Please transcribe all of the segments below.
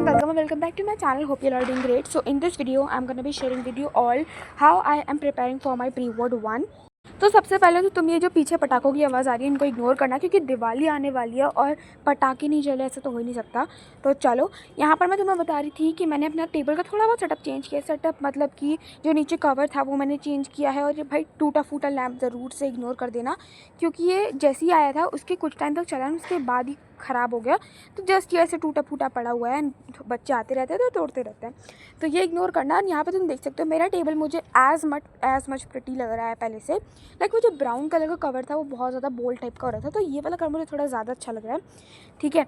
welcome and welcome back to my channel. Hope you all are doing great. So in this video I'm going to be sharing with you all how I am preparing for my pre-board 1. तो सबसे पहले तो तुम ये जो पीछे पटाखों की आवाज़ आ रही है इनको इग्नोर करना, क्योंकि दिवाली आने वाली है और पटाखे नहीं जले ऐसे तो हो ही नहीं सकता। तो चलो, यहाँ पर मैं तुम्हें बता रही थी कि मैंने अपना टेबल का थोड़ा बहुत सेटअप चेंज किया। सेटअप मतलब कि जो नीचे कवर था वो मैंने चेंज किया है। और ये भाई टूटा फूटा लैम्प ज़रूर से इग्नोर कर देना, क्योंकि ये जैसे ही आया था उसके कुछ टाइम तक चला, उसके बाद ही ख़राब हो गया। तो जस्ट ये ऐसे टूटा फूटा पड़ा हुआ है, बच्चे आते रहते हैं तो तोड़ते रहते हैं, तो ये इग्नोर करना। और यहाँ पे तुम देख सकते हो मेरा टेबल मुझे एज़ मच प्रिटी लग रहा है पहले से। लाइक वो जो ब्राउन कलर का कवर था वो बहुत ज़्यादा बोल्ड टाइप का हो रहा था, तो ये वाला कलर मुझे थोड़ा ज़्यादा अच्छा लग रहा है। ठीक है,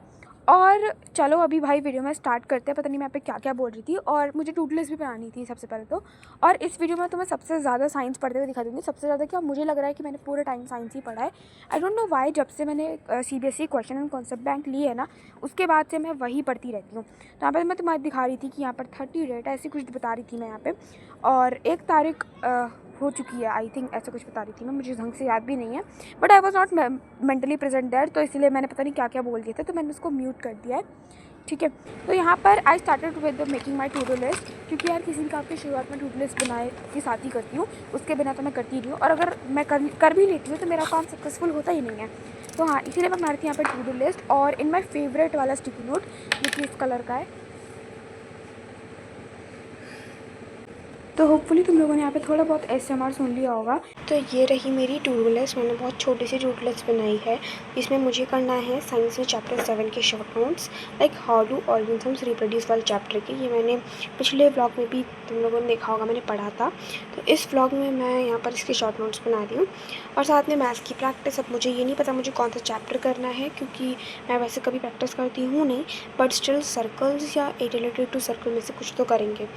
और चलो अभी भाई वीडियो में स्टार्ट करते हैं। पता नहीं मैं पे क्या क्या बोल रही थी। और मुझे टू डू लिस्ट भी बनानी थी सबसे पहले तो। और इस वीडियो में तुम्हें सबसे ज़्यादा साइंस पढ़ते हुए दिखा दूँगी। सबसे ज़्यादा क्या मुझे लग रहा है कि मैंने पूरे टाइम साइंस ही पढ़ा है। आई डोंट नो वाई, जब से मैंने CBSE question and concept bank ली है ना, उसके बाद से मैं वही पढ़ती रहती हूँ। तो यहाँ पर मैं तुम्हें दिखा रही थी कि यहाँ पर 30 डेट ऐसी कुछ बता रही थी मैं यहाँ पर। और 1 तारीख हो चुकी है, आई थिंक ऐसा कुछ बता रही थी मैं, मुझे ढंग से याद भी नहीं है। But I was not mentally present there, तो इसलिए मैंने पता नहीं क्या क्या बोल दिया था, तो मैंने उसको म्यूट कर दिया है। ठीक है, तो यहाँ पर I started with making my to do list, क्योंकि यार किसी भी काम की शुरुआत में टू डू लिस्ट बनाए के साथ ही करती हूँ, उसके बिना तो मैं करती नहीं हूँ। और अगर मैं कर भी लेती हूँ तो मेरा काम सक्सेसफुल होता ही नहीं है। तो हाँ, इसीलिए मैं बना रही थी यहाँ पर टू डू लिस्ट। और इन माई फेवरेट वाला स्टिकी नोट जो कि इस कलर का है। तो होपफुली तुम लोगों ने यहाँ पे थोड़ा बहुत ASMR सुन लिया होगा। तो ये रही मेरी टू डू लिस्ट। मैंने बहुत छोटी सी टू डू लिस्ट बनाई है। इसमें मुझे करना है साइंस में चैप्टर 7 के short notes, like how do organisms reproduce वाले चैप्टर के। ये मैंने पिछले व्लॉग में भी तुम लोगों ने देखा होगा, मैंने पढ़ा था। तो इस व्लॉग में मैं यहाँ पर इसके शॉर्ट नोट्स बना रही हूँ। और साथ में मैथ्स की प्रैक्टिस। अब मुझे ये नहीं पता मुझे कौन सा चैप्टर करना है, क्योंकि मैं वैसे कभी प्रैक्टिस करती हूँ नहीं, बट स्टिल सर्कल्स या रिलेटेड टू सर्कल में से कुछ तो करेंगे।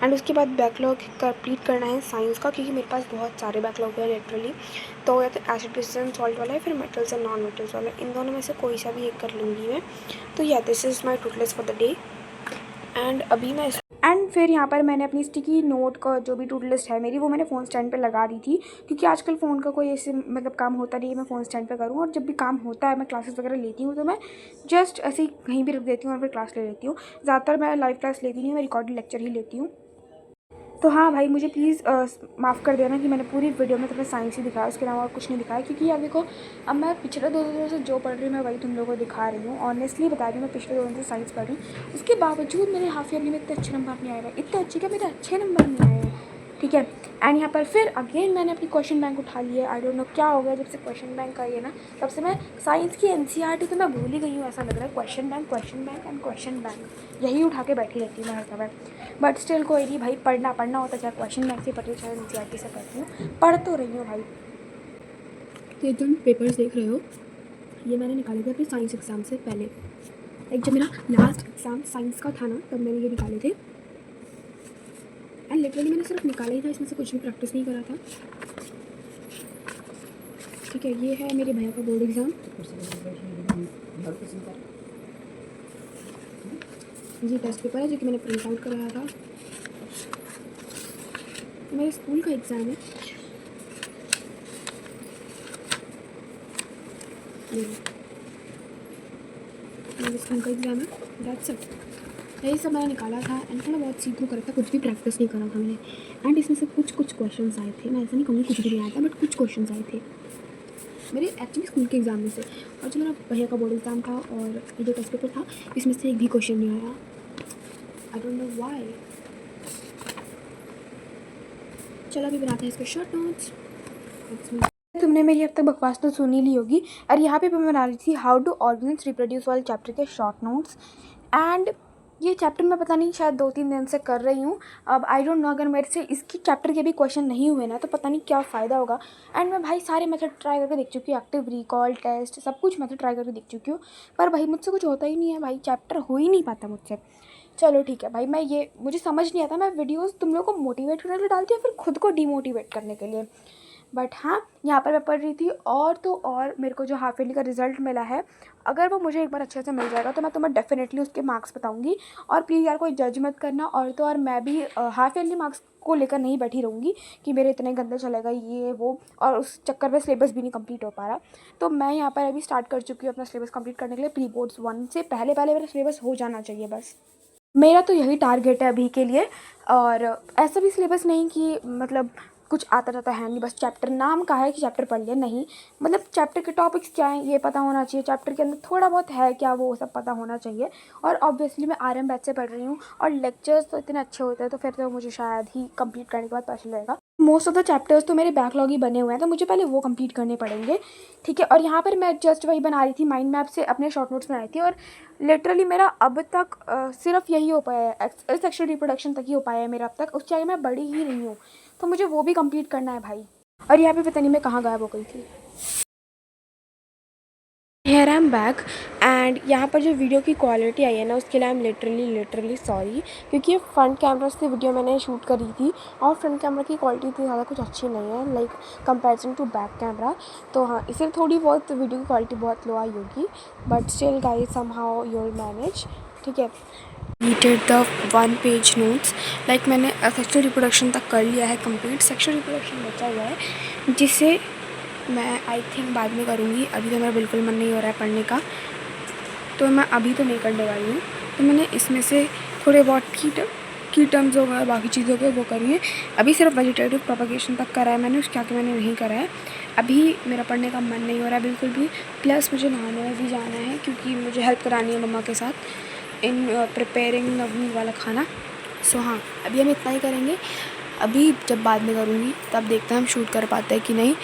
एंड उसके बाद बैकलॉग कंप्लीट करना है साइंस का, क्योंकि मेरे पास बहुत सारे बैकलॉग है लिटरली। तो या तो एसिड बेसिस एंड सॉल्ट वाला है, फिर मेटल्स एंड नॉन मेटल्स वाला, इन दोनों में से कोई सा भी एक कर लूँगी मैं। तो या this is my to do list for the day. And अभी मैं फिर यहाँ पर मैंने अपनी स्टिकी नोट का जो भी टू डू लिस्ट है मेरी, वो मैंने फ़ोन स्टैंड पे लगा दी थी, क्योंकि आजकल फ़ोन का कोई ऐसे मतलब काम होता नहीं है मैं फ़ोन स्टैंड पे करूँ। और जब भी काम होता है, मैं क्लासेस वगैरह लेती हूँ, तो मैं जस्ट ऐसे ही कहीं भी रख देती हूँ और फिर क्लास ले लेती हूँ। ज़्यादातर मैं लाइव क्लास लेती नहीं हूँ, मैं रिकॉर्डेड लेक्चर ही लेती हूँ। तो हाँ भाई, मुझे प्लीज़ माफ़ कर देना कि मैंने पूरी वीडियो में तुम्हें साइंस ही दिखाया, उसके अलावा और कुछ नहीं दिखाया। क्योंकि यार देखो, अब मैं पिछले 2 दिनों से जो पढ़ रही हूँ मैं वही तुम लोगों को दिखा रही हूँ। ऑनेस्टली बता रही हूँ, मैं पिछले 2 दिन से साइंस पढ़ रही हूँ, उसके बावजूद मेरे हाफ ईयरली में इतने अच्छे नंबर नहीं आए हैं। इतने अच्छे क्या, मेरे अच्छे नंबर नहीं आए हैं। ठीक है, एंड यहाँ पर फिर अगेन मैंने अपनी क्वेश्चन बैंक उठा ली है। आई डोंट नो क्या हो गया, जब से क्वेश्चन बैंक आई है ना, तब से मैं साइंस की NCERT तो मैं भूल ही गई हूँ। ऐसा लग रहा है question bank and question bank यही उठा के बैठी रहती हूँ मैं हर समय। बट स्टिल कोई नहीं भाई, पढ़ना होता है, चाहे क्वेश्चन बैंक से पढ़ती हूँ चाहे NCERT से पढ़ती हूँ, पढ़ तो रही हूँ भाई। तो ये तुम पेपर्स देख रहे हो, ये मैंने निकाले थे अपने साइंस एग्ज़ाम से पहले। एक जब मेरा लास्ट एग्ज़ाम साइंस का था ना, तब मैंने ये निकाले थे। एंड लिटरली मैंने सिर्फ निकाला ही था, इसमें से कुछ भी प्रैक्टिस नहीं करा था। ठीक है, ये है मेरे भैया का बोर्ड एग्ज़ाम। ये टेस्ट पेपर है जो कि मैंने प्रिंट आउट कराया था। मेरे स्कूल का एग्ज़ाम है। मेरे स्कूल का एग्ज़ाम है, दैट्स इट। यही सब मैंने निकाला था। एंड थोड़ा बहुत सीख करा था, कुछ भी प्रैक्टिस नहीं करा था मैंने। एंड इसमें से कुछ क्वेश्चंस आए थे, मैं ऐसा नहीं कहूँगी कुछ भी नहीं आया था, बट कुछ क्वेश्चंस आए थे मेरे एक्चुअली स्कूल के एग्ज़ाम में से। और जो मेरा भैया का बोर्ड एग्ज़ाम था और ये जो टेस्ट पेपर था, इसमें से एक भी क्वेश्चन नहीं आया। I don't know why. चलो अभी बनाते हैं इसके शॉर्ट नोट्स। तुमने मेरी अब तक बकवास तो सुनी ली होगी। और यहाँ पे मैं बना रही थी हाउ टू ऑर्गेनिज्म रिप्रोड्यूस वाले चैप्टर के शॉर्ट नोट्स। एंड ये चैप्टर मैं पता नहीं शायद 2-3 दिन से कर रही हूँ। अब आई डोंट नो, अगर मेरे से इसकी चैप्टर के भी क्वेश्चन नहीं हुए ना, तो पता नहीं क्या फ़ायदा होगा। एंड मैं भाई सारे मेथड ट्राई करके देख चुकी हूँ, एक्टिव रिकॉल टेस्ट सब कुछ मेथड ट्राई करके देख चुकी हूँ, पर भाई मुझसे कुछ होता ही नहीं है भाई, चैप्टर हो ही नहीं पाता मुझसे। चलो ठीक है भाई, मुझे समझ नहीं आता मैं वीडियोज़ तुम लोगों को मोटिवेट करने के लिए डालती हूँ, फिर खुद को डीमोटिवेट करने के लिए। बट हाँ, यहाँ पर मैं पढ़ रही थी। और तो और मेरे को जो हाफ ईयरली का रिज़ल्ट मिला है, अगर वो मुझे एक बार अच्छे से मिल जाएगा तो मैं तुम्हें डेफिनेटली उसके मार्क्स बताऊँगी। और प्लीज़ यार कोई जज मत करना। और तो और मैं भी हाफ ईयरली मार्क्स को लेकर नहीं बैठी रहूँगी कि मेरे इतने गंदे चलेगा ये वो, और उस चक्कर में सिलेबस भी नहीं कंप्लीट हो पा रहा। तो मैं यहाँ पर अभी स्टार्ट कर चुकी हूँ अपना सिलेबस कंप्लीट करने के लिए। प्री बोर्ड्स 1 से पहले मेरा सिलेबस हो जाना चाहिए बस। मेरा तो यही टारगेट है अभी के लिए। और ऐसा भी सिलेबस नहीं कि मतलब कुछ आता जाता है नहीं, बस चैप्टर नाम का है कि चैप्टर पढ़ लिया, नहीं, मतलब चैप्टर के टॉपिक्स क्या हैं ये पता होना चाहिए, चैप्टर के अंदर थोड़ा बहुत है क्या वो सब पता होना चाहिए। और ऑब्वियसली मैं RM बैच से पढ़ रही हूँ और लेक्चर्स तो इतने अच्छे होते हैं, तो फिर तो मुझे शायद ही कंप्लीट करने के बाद पता चलेगा। मोस्ट ऑफ द चैप्टर्स तो मेरे बैकलॉग ही बने हुए हैं, तो मुझे पहले वो कंप्लीट करने पड़ेंगे, ठीक है। और यहाँ पर मैं जस्ट वही बना रही थी, माइंड मैप से अपने शॉर्ट नोट्स बनाई थी, और लिटरली मेरा अब तक सिर्फ यही हो पाया है, सेक्सुअल रिप्रोडक्शन तक ही हो पाया है मेरा अब तक, उससे आगे मैं बड़ी ही नहीं हूँ, तो मुझे वो भी कंप्लीट करना है भाई। और यहाँ पे पता नहीं मैं कहाँ गायब हो गई थी। Here I am back. And यहाँ पर जो वीडियो की क्वालिटी आई है ना, उसके लिए आई एम लिटरली सॉरी, क्योंकि ये फ्रंट कैमरा से वीडियो मैंने शूट करी थी और फ्रंट कैमरा की क्वालिटी इतनी ज़्यादा कुछ अच्छी नहीं है like comparison to back camera. तो हाँ, इसलिए थोड़ी बहुत वीडियो की क्वालिटी बहुत लो आई होगी, but still guys somehow you will manage, ठीक है। completed the 1 page notes, like मैंने सेक्सुअल रिप्रोडक्शन तक कर लिया है कंप्लीट, सेक्सुअल रिप्रोडक्शन बचा हुआ है जिसे मैं आई थिंक बाद में करूँगी। अभी तो मेरा बिल्कुल मन नहीं हो रहा है पढ़ने का, तो मैं अभी तो नहीं करने वाली हूँ। तो मैंने इसमें से थोड़े बहुत की टर्म्स हो गए, बाकी चीज़ों के वो करी है। अभी सिर्फ वेजिटेटिव प्रोपगेशन तक करा है मैंने, उसके आगे मैंने नहीं करा है। अभी मेरा पढ़ने का मन नहीं हो रहा है बिल्कुल भी, प्लस मुझे नहाने भी जाना है क्योंकि मुझे हेल्प करानी है मम्मा के साथ इन प्रिपेयरिंग नवमी वाला खाना। सो हाँ, अभी हम इतना ही करेंगे। अभी जब बाद में करूँगी तब देखते हैं हम शूट कर पाते हैं कि नहीं,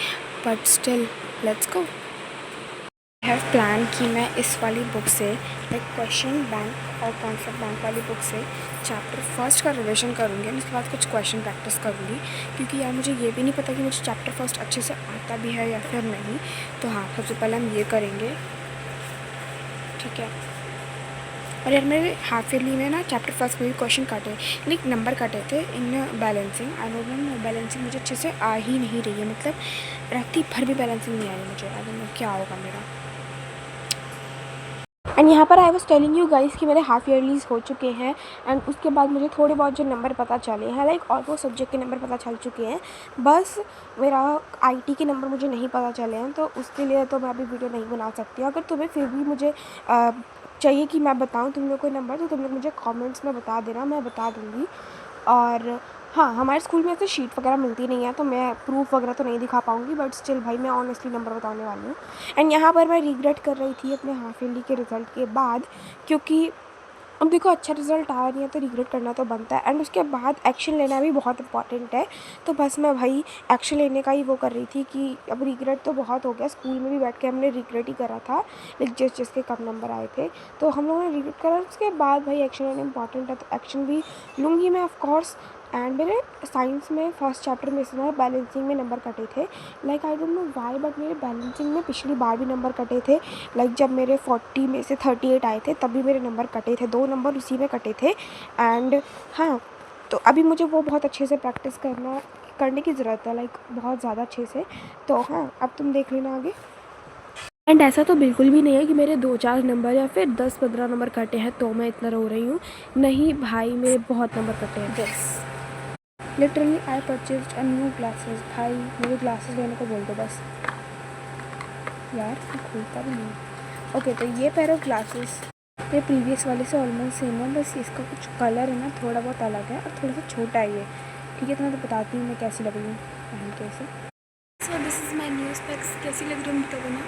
but still let's go. I have plan कि मैं इस वाली बुक से लाइक क्वेश्चन बैंक और कॉन्सेप्ट बैंक वाली बुक से चैप्टर फर्स्ट का रिविजन करूँगी और उसके बाद कुछ क्वेश्चन प्रैक्टिस करूँगी, क्योंकि यार मुझे ये भी नहीं पता कि मुझे चैप्टर फर्स्ट अच्छे से आता भी है या फिर नहीं। तो हाँ, सबसे पहले हम ये करेंगे, ठीक है। और यार मेरे हाफ ईयरली में ना चैप्टर फर्स्ट में भी क्वेश्चन काटे, लाइक नंबर काटे थे in balancing. I don't know, balancing मुझे अच्छे से आ ही नहीं रही है, मतलब रात भर भी बैलेंसिंग नहीं आ रही मुझे। आई डोंट नो क्या होगा मेरा। एंड यहाँ पर I was telling you guys कि मेरे हाफ ईयरलीज हो चुके हैं एंड उसके बाद मुझे थोड़े बहुत जो नंबर पता चले हैं, लाइक ऑलमोस्ट सब्जेक्ट के नंबर पता चल चुके हैं, बस मेरा IT के नंबर मुझे नहीं पता चले हैं। तो उसके लिए तो मैं अभी वीडियो नहीं बना सकती। अगर तुम्हें फिर भी मुझे चाहिए कि मैं बताऊँ तुम लोग को नंबर, तो तुम लोग मुझे कमेंट्स में बता देना, मैं बता दूँगी। और हाँ, हमारे स्कूल में ऐसे शीट वगैरह मिलती नहीं है, तो मैं प्रूफ वगैरह तो नहीं दिखा पाऊँगी, बट स्टिल भाई मैं ऑनेस्टली नंबर बताने वाली हूँ। एंड यहाँ पर मैं रिग्रेट कर रही थी अपने हाफ ईयरली के रिज़ल्ट के बाद, क्योंकि अब देखो अच्छा रिज़ल्ट आया नहीं है तो रिग्रेट करना तो बनता है, एंड उसके बाद एक्शन लेना भी बहुत इंपॉर्टेंट है। तो बस मैं भाई एक्शन लेने का ही वो कर रही थी कि अब रिग्रेट तो बहुत हो गया, स्कूल में भी बैठ के हमने रिग्रेट ही करा था, लाइक जिसके कम नंबर आए थे तो हम लोगों ने रिग्रेट करा। उसके बाद भाई एक्शन लेना इंपॉर्टेंट है, तो एक्शन भी लूँगी मैं ऑफकोर्स। एंड मेरे साइंस में फर्स्ट चैप्टर में से ना बैलेंसिंग में नंबर कटे थे, like I don't know why, but मेरे बैलेंसिंग में पिछली बार भी नंबर कटे थे। लाइक जब मेरे 40 में से 38 आए थे तभी मेरे नंबर कटे थे, 2 नंबर उसी में कटे थे। एंड हाँ, तो अभी मुझे वो बहुत अच्छे से प्रैक्टिस करने की ज़रूरत है, लाइक बहुत ज़्यादा अच्छे से। तो हाँ, अब तुम देख लेना आगे। एंड ऐसा तो बिल्कुल भी नहीं है कि मेरे 2-4 नंबर या फिर 10-15 नंबर कटे हैं तो मैं इतना रो रही हूँ, नहीं भाई मेरे बहुत नंबर कटे हैं। This literally I purchased a new glasses. भाई मुझे ग्लासेस लेने को बोल दो बस यार, खुलता भी नहीं। ओके, तो ये पेयर ऑफ ग्लासेस ये प्रीवियस वाले से ऑलमोस्ट सेम है, बस इसका कुछ कलर है ना थोड़ा बहुत अलग है और थोड़ा सा छोटा है ये, ठीक है। तो मैं तो बताती हूँ मैं कैसी लग रही हूँ पहन के ऐसे। So this is my new specs, कैसी लग रही हूँ बताओ ना।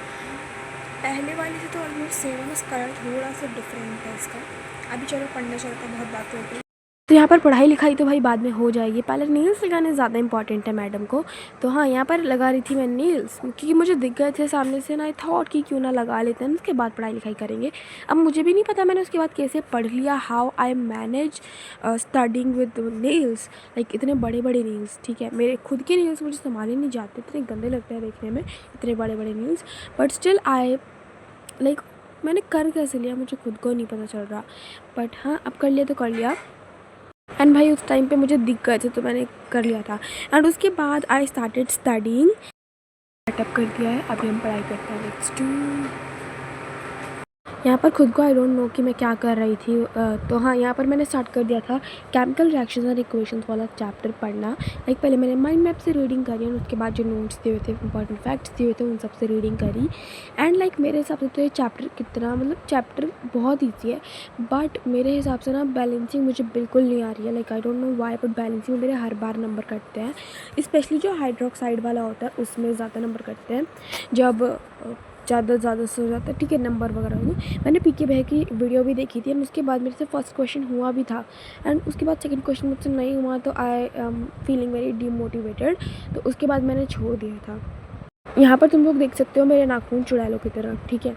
पहले वाले से तो ऑलमोस्ट सेम है, बस कलर थोड़ा सा डिफरेंट है इसका। अभी चलो पढ़ने चलते बहुत बात हो गई। तो यहाँ पर पढ़ाई लिखाई तो भाई बाद में हो जाएगी, पहले नील्स लगाने ज़्यादा इंपॉर्टेंट है मैडम को। तो हाँ, यहाँ पर लगा रही थी मैं नील्स क्योंकि मुझे दिख गए थे सामने से ना, आई थॉट कि क्यों ना लगा लेते हैं, उसके बाद पढ़ाई लिखाई करेंगे। अब मुझे भी नहीं पता मैंने उसके बाद कैसे पढ़ लिया, how I manage studying with Niels, like इतने बड़े बड़े नील्स, ठीक है। मेरे खुद के नील्स मुझे संभाले नहीं जाते, इतने गंदे लगते हैं देखने में इतने बड़े बड़े Niels, but still I like मैंने कर कैसे लिया मुझे खुद को नहीं पता चल रहा, बट हाँ अब कर लिया तो कर लिया। एंड भाई उस टाइम पे मुझे दिख गए थे तो मैंने कर लिया था। एंड उसके बाद आई स्टार्टेड स्टडिंग, सेटअप कर दिया है, अभी हम पढ़ाई करते हैं। Let's do. यहाँ पर खुद को आई डोंट नो कि मैं क्या कर रही थी। तो हाँ, यहाँ पर मैंने स्टार्ट कर दिया था केमिकल रिएक्शंस एंड इक्वेशंस वाला चैप्टर पढ़ना। लाइक पहले मैंने माइंड मैप से रीडिंग करी और उसके बाद जो नोट्स दिए हुए थे, इंपॉर्टेंट फैक्ट्स दिए हुए थे, उन सब से रीडिंग करी। एंड लाइक मेरे हिसाब से तो ये चैप्टर कितना मतलब चैप्टर बहुत ईजी है, बट मेरे हिसाब से ना बैलेंसिंग मुझे बिल्कुल नहीं आ रही है। Like I don't know why, but balancing मेरे हर बार नंबर कटते हैं। स्पेशली जो हाइड्रोक्साइड वाला होता है उसमें ज़्यादा नंबर कटते हैं जब ज़्यादा से हो जाता है। ठीक है, नंबर वगैरह हुए। मैंने पीके भाई की वीडियो भी देखी थी एंड उसके बाद मेरे से फर्स्ट क्वेश्चन हुआ भी था एंड उसके बाद सेकंड क्वेश्चन मुझसे नहीं हुआ, तो I am feeling very demotivated. तो उसके बाद मैंने छोड़ दिया था। यहाँ पर तुम लोग देख सकते हो मेरे नाखून चुड़ैलों की तरह। ठीक है,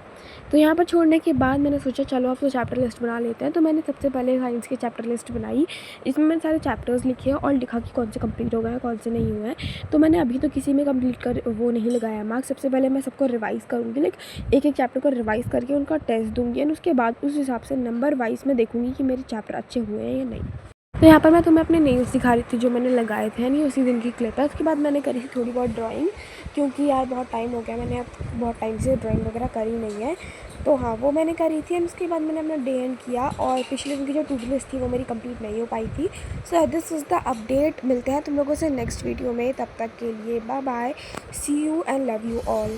तो यहाँ पर छोड़ने के बाद मैंने सोचा चलो अब तो चैप्टर लिस्ट बना लेते हैं। तो मैंने सबसे पहले साइंस की चैप्टर लिस्ट बनाई। इसमें मैंने सारे चैप्टर्स लिखे और लिखा कि कौन से कंप्लीट हो गए हैं, कौन से नहीं हुए हैं। तो मैंने अभी तो किसी में कंप्लीट कर वो नहीं लगाया मार्क्स। सबसे पहले मैं सबको रिवाइज़ करूँगी, लाइक एक एक चैप्टर को रिवाइज़ करके उनका टेस्ट दूँगी एंड उसके बाद उस हिसाब से नंबर वाइज मैं देखूँगी कि मेरे चैप्टर अच्छे हुए हैं या नहीं। तो यहाँ पर मैं तुम्हें अपने नेल्स दिखा रही थी जो मैंने लगाए थे, नहीं उसी दिन की क्लिप है। उसके बाद मैंने करी थी थोड़ी बहुत ड्राइंग, क्योंकि यार बहुत टाइम हो गया, मैंने अब बहुत टाइम से ड्राइंग वगैरह करी नहीं है। तो हाँ, वो मैंने करी थी एंड उसके बाद मैंने अपना डे एंड किया। और पिछले दिन की जो टू डू लिस्ट थी वो मेरी कंप्लीट नहीं हो पाई थी। So this is the update. मिलते हैं तुम लोगों से नेक्स्ट वीडियो में, तब तक के लिए bye bye, see you and love you all.